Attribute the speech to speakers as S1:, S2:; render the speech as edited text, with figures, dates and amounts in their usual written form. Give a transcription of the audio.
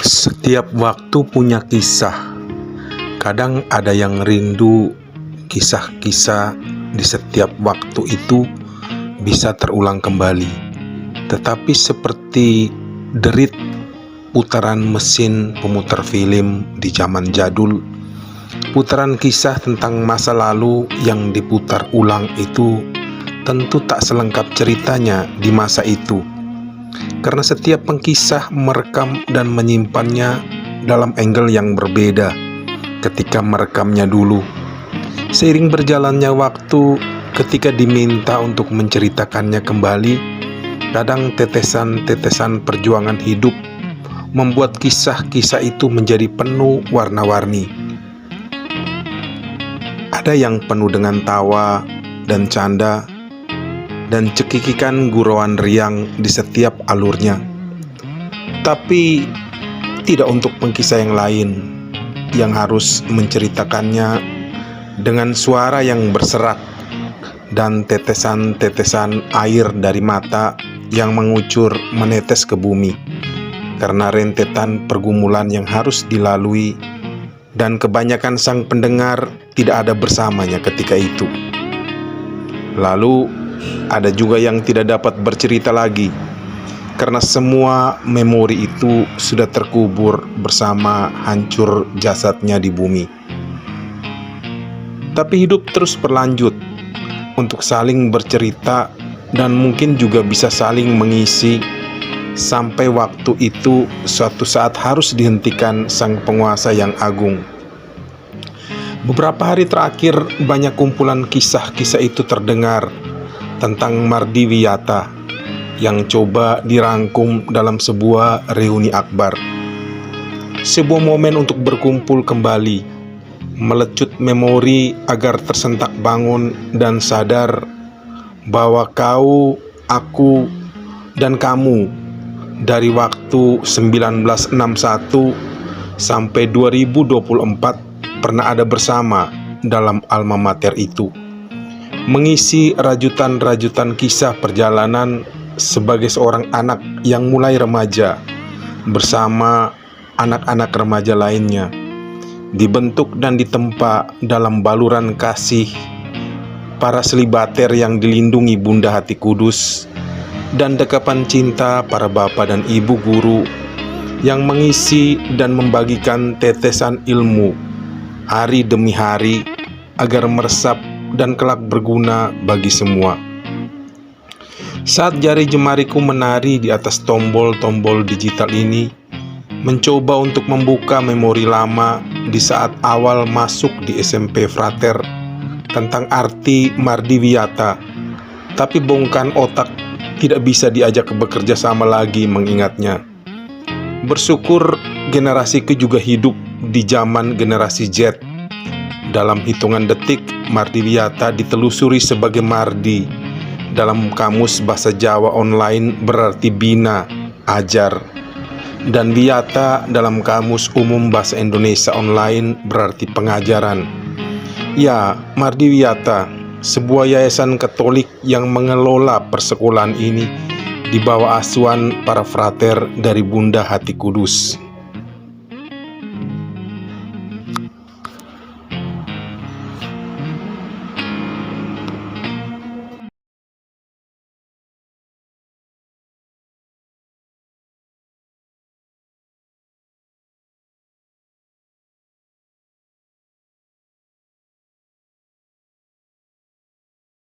S1: Setiap waktu punya kisah. Kadang ada yang rindu kisah-kisah di setiap waktu itu bisa terulang kembali. Tetapi seperti derit putaran mesin pemutar film di zaman jadul, putaran kisah tentang masa lalu yang diputar ulang itu tentu tak selengkap ceritanya di masa itu. Karena setiap pengkisah merekam dan menyimpannya dalam angle yang berbeda ketika merekamnya dulu. Seiring berjalannya waktu, ketika diminta untuk menceritakannya kembali, kadang tetesan-tetesan perjuangan hidup membuat kisah-kisah itu menjadi penuh warna-warni. Ada yang penuh dengan tawa dan canda, dan cekikikan gurauan riang di setiap alurnya. Tapi tidak untuk pengkisah yang lain yang harus menceritakannya dengan suara yang berserak dan tetesan-tetesan air dari mata yang mengucur menetes ke bumi karena rentetan pergumulan yang harus dilalui, dan kebanyakan sang pendengar tidak ada bersamanya ketika itu. Lalu ada juga yang tidak dapat bercerita lagi karena semua memori itu sudah terkubur bersama hancur jasadnya di bumi. Tapi hidup terus berlanjut untuk saling bercerita dan mungkin juga bisa saling mengisi sampai waktu itu suatu saat harus dihentikan sang penguasa yang agung. Beberapa hari terakhir banyak kumpulan kisah-kisah itu terdengar tentang Mardi Wiyata yang coba dirangkum dalam sebuah reuni akbar. Sebuah momen untuk berkumpul kembali, melecut memori agar tersentak bangun dan sadar bahwa kau, aku, dan kamu dari waktu 1961 sampai 2024 pernah ada bersama dalam alma mater itu, mengisi rajutan-rajutan kisah perjalanan sebagai seorang anak yang mulai remaja bersama anak-anak remaja lainnya, dibentuk dan ditempa dalam baluran kasih para selibater yang dilindungi Bunda Hati Kudus dan dekapan cinta para bapak dan ibu guru yang mengisi dan membagikan tetesan ilmu hari demi hari agar meresap dan kelak berguna bagi semua. Saat jari jemariku menari di atas tombol-tombol digital ini, mencoba untuk membuka memori lama di saat awal masuk di SMP Frater tentang arti Mardi Wiyata, tapi bongkan otak tidak bisa diajak bekerja sama lagi mengingatnya. Bersyukur generasiku juga hidup di zaman generasi Z. Dalam hitungan detik, Mardi Wiyata ditelusuri sebagai Mardi. Dalam kamus bahasa Jawa online berarti bina, ajar. Dan Wiyata dalam kamus umum bahasa Indonesia online berarti pengajaran. Ya, Mardi Wiyata, sebuah yayasan Katolik yang mengelola persekolahan ini di bawah asuhan para frater dari Bunda Hati Kudus.